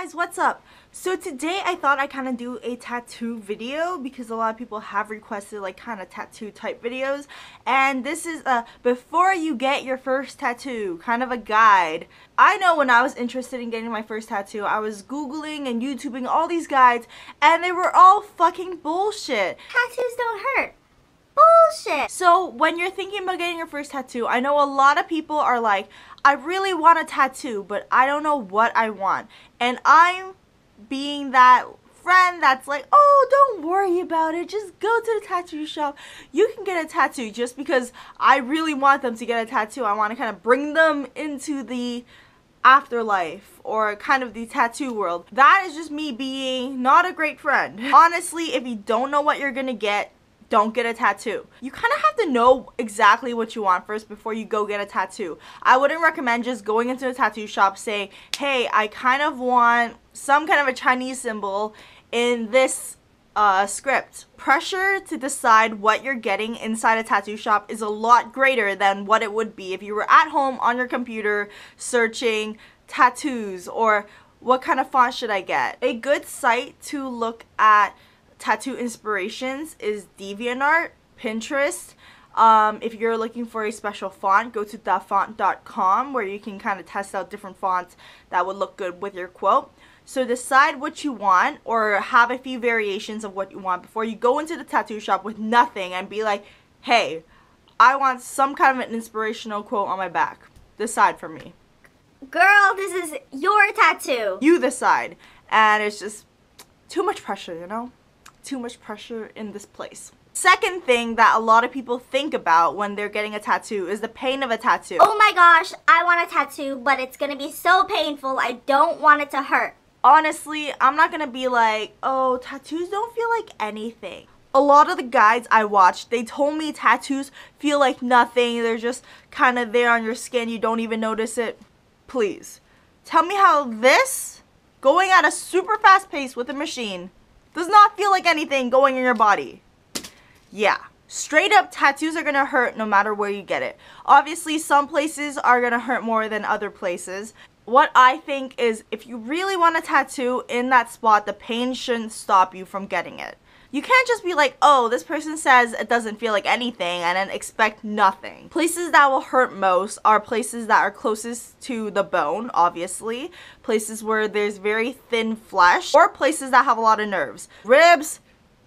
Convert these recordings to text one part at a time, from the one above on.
guys, what's up? So today I thought I'd kind of do a tattoo video because a lot of people have requested like kind of tattoo type videos, and this is a before you get your first tattoo, kind of a guide. I know when I was interested in getting my first tattoo, I was googling and YouTubing all these guides and they were all fucking bullshit. Tattoos don't hurt. Bullshit. So when you're thinking about getting your first tattoo, I know a lot of people are like, I really want a tattoo, but I don't know what I want. And I'm being that friend that's like, oh, don't worry about it. Just go to the tattoo shop. You can get a tattoo. Just because I really want them to get a tattoo, I want to kind of bring them into the afterlife or kind of the tattoo world. That is just me being not a great friend. Honestly, if you don't know what you're gonna get, don't get a tattoo. You kind of have to know exactly what you want first before you go get a tattoo. I wouldn't recommend just going into a tattoo shop saying, hey, I kind of want some kind of a Chinese symbol in this script. Pressure to decide what you're getting inside a tattoo shop is a lot greater than what it would be if you were at home on your computer searching tattoos or what kind of font should I get. A good site to look at tattoo inspirations is DeviantArt, Pinterest. If you're looking for a special font, go to thefont.com where you can kind of test out different fonts that would look good with your quote. So decide what you want or have a few variations of what you want before you go into the tattoo shop with nothing and be like, hey, I want some kind of an inspirational quote on my back. Decide for me. Girl, this is your tattoo. You decide. And it's just too much pressure, you know? Too much pressure in this place. Second thing that a lot of people think about when they're getting a tattoo is the pain of a tattoo. Oh my gosh, I want a tattoo, but it's gonna be so painful, I don't want it to hurt. Honestly, I'm not gonna be like, oh, tattoos don't feel like anything. A lot of the guides I watched, they told me tattoos feel like nothing. They're just kind of there on your skin. You don't even notice it. Please, tell me how this, going at a super fast pace with a machine, does not feel like anything going in your body. Yeah, straight up tattoos are gonna hurt no matter where you get it. Obviously, some places are gonna hurt more than other places. What I think is if you really want a tattoo in that spot, the pain shouldn't stop you from getting it. You can't just be like, oh, this person says it doesn't feel like anything and then expect nothing. Places that will hurt most are places that are closest to the bone, obviously. Places where there's very thin flesh or places that have a lot of nerves. Ribs,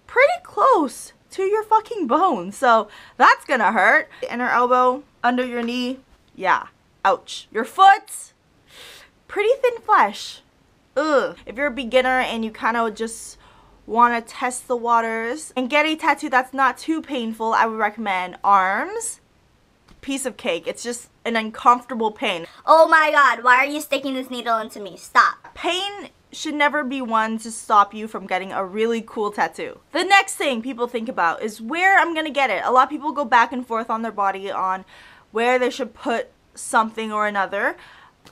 pretty close to your fucking bone, so that's gonna hurt. Inner elbow, under your knee, yeah, ouch. Your foot, pretty thin flesh. Ugh. If you're a beginner and you kind of just want to test the waters and get a tattoo that's not too painful, I would recommend arms. Piece of cake. It's just an uncomfortable pain. Oh my god, why are you sticking this needle into me? Stop. Pain should never be one to stop you from getting a really cool tattoo. The next thing people think about is where I'm gonna get it. A lot of people go back and forth on their body on where they should put something or another.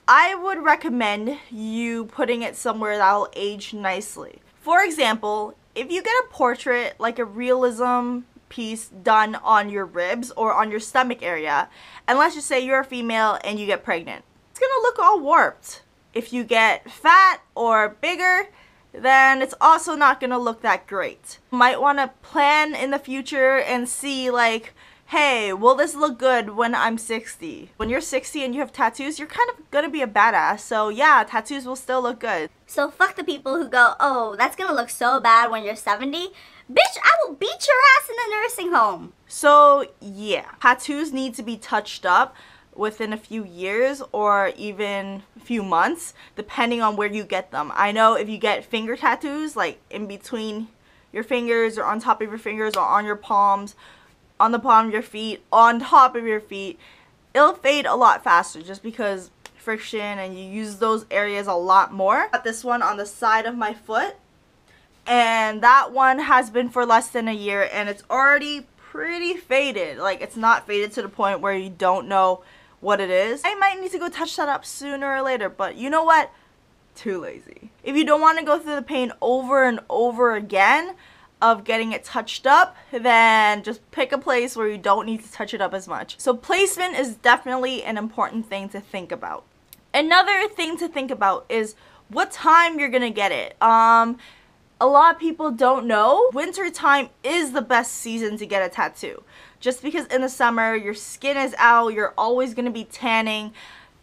I would recommend you putting it somewhere that'll age nicely. For example, if you get a portrait, like a realism piece done on your ribs or on your stomach area, and let's just say you're a female and you get pregnant, it's gonna look all warped. If you get fat or bigger, then it's also not gonna look that great. You might wanna plan in the future and see like, hey, will this look good when I'm 60? When you're 60 and you have tattoos, you're kind of gonna be a badass. So yeah, tattoos will still look good. So fuck the people who go, oh, that's gonna look so bad when you're 70. Bitch, I will beat your ass in the nursing home. So yeah, tattoos need to be touched up within a few years or even a few months, depending on where you get them. I know if you get finger tattoos, like in between your fingers or on top of your fingers or on your palms, on the palm of your feet, on top of your feet, it'll fade a lot faster just because friction and you use those areas a lot more. Got this one on the side of my foot, and that one has been for less than a year and it's already pretty faded. Like, it's not faded to the point where you don't know what it is. I might need to go touch that up sooner or later, but you know what? Too lazy. If you don't want to go through the pain over and over again of getting it touched up, then just pick a place where you don't need to touch it up as much. So placement is definitely an important thing to think about. Another thing to think about is what time you're gonna get it. A lot of people don't know winter time is the best season to get a tattoo. Just because in the summer your skin is out, you're always gonna be tanning.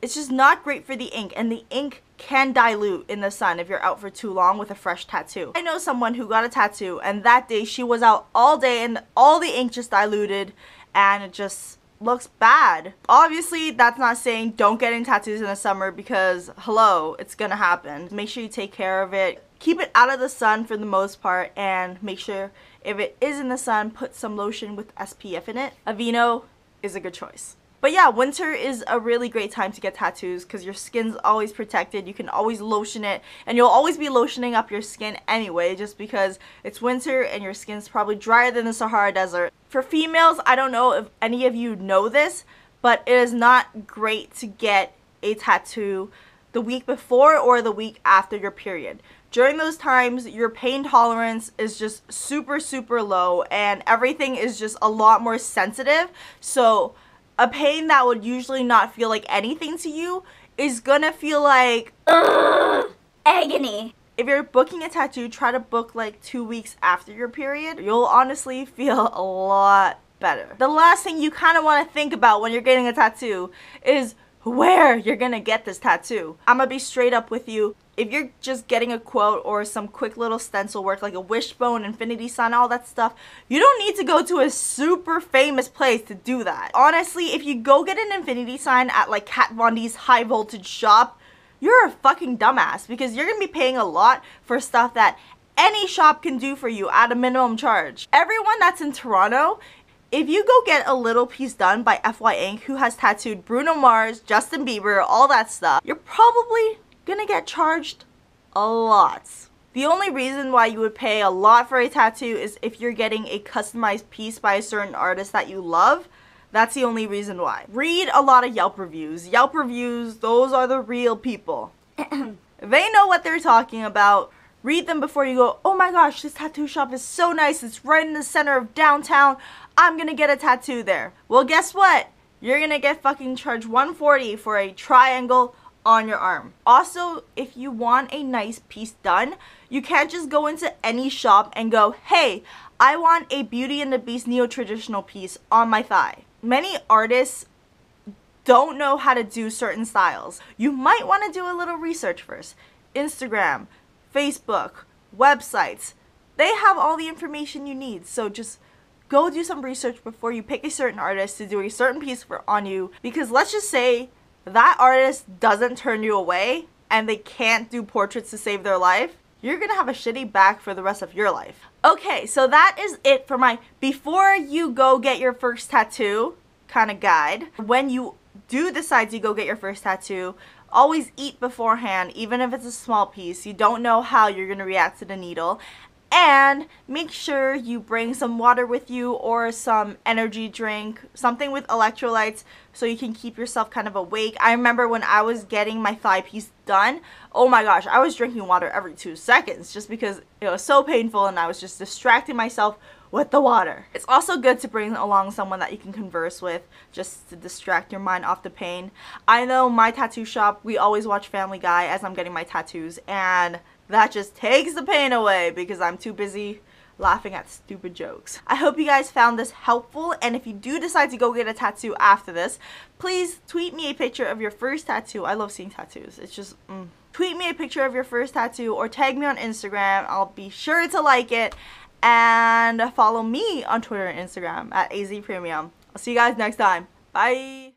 It's just not great for the ink, and the ink can dilute in the sun if you're out for too long with a fresh tattoo. I know someone who got a tattoo and that day she was out all day and all the ink just diluted and it just looks bad. Obviously, that's not saying don't get any tattoos in the summer because, hello, it's gonna happen. Make sure you take care of it. Keep it out of the sun for the most part, and make sure if it is in the sun, put some lotion with SPF in it. Aveeno is a good choice. But yeah, winter is a really great time to get tattoos because your skin's always protected. You can always lotion it, and you'll always be lotioning up your skin anyway just because it's winter and your skin's probably drier than the Sahara Desert. For females, I don't know if any of you know this, but it is not great to get a tattoo the week before or the week after your period. During those times, your pain tolerance is just super low and everything is just a lot more sensitive. So a pain that would usually not feel like anything to you is gonna feel like agony. If you're booking a tattoo, try to book like 2 weeks after your period. You'll honestly feel a lot better. The last thing you kind of want to think about when you're getting a tattoo is where you're gonna get this tattoo. I'm gonna be straight up with you. If you're just getting a quote or some quick little stencil work like a wishbone, infinity sign, all that stuff, you don't need to go to a super famous place to do that. Honestly, if you go get an infinity sign at like Kat Von D's high voltage shop, you're a fucking dumbass because you're gonna be paying a lot for stuff that any shop can do for you at a minimum charge. Everyone that's in Toronto, if you go get a little piece done by FY Inc. who has tattooed Bruno Mars, Justin Bieber, all that stuff, you're probably gonna get charged a lot. The only reason why you would pay a lot for a tattoo is if you're getting a customized piece by a certain artist that you love. That's the only reason why. Read a lot of Yelp reviews. Yelp reviews, those are the real people. They know what they're talking about. Read them before you go, oh my gosh, this tattoo shop is so nice. It's right in the center of downtown. I'm gonna get a tattoo there. Well, guess what? You're gonna get fucking charged $140 for a triangle on your arm. Also, if you want a nice piece done, you can't just go into any shop and go, hey, I want a Beauty and the Beast neo-traditional piece on my thigh. Many artists don't know how to do certain styles. You might want to do a little research first. Instagram, Facebook, websites, they have all the information you need. So just go do some research before you pick a certain artist to do a certain piece on you. Because let's just say that artist doesn't turn you away and they can't do portraits to save their life. You're gonna have a shitty back for the rest of your life. Okay, so that is it for my before you go get your first tattoo kind of guide. When you do decide to go get your first tattoo, always eat beforehand, even if it's a small piece. You don't know how you're gonna react to the needle. And make sure you bring some water with you or some energy drink, something with electrolytes so you can keep yourself kind of awake. I remember when I was getting my thigh piece done, oh my gosh, I was drinking water every 2 seconds just because it was so painful and I was just distracting myself with the water. It's also good to bring along someone that you can converse with just to distract your mind off the pain. I know my tattoo shop, we always watch Family Guy as I'm getting my tattoos, and that just takes the pain away because I'm too busy laughing at stupid jokes. I hope you guys found this helpful, and if you do decide to go get a tattoo after this, please tweet me a picture of your first tattoo. I love seeing tattoos. It's just, Tweet me a picture of your first tattoo or tag me on Instagram. I'll be sure to like it, and follow me on Twitter and Instagram at AZPremium. I'll see you guys next time. Bye!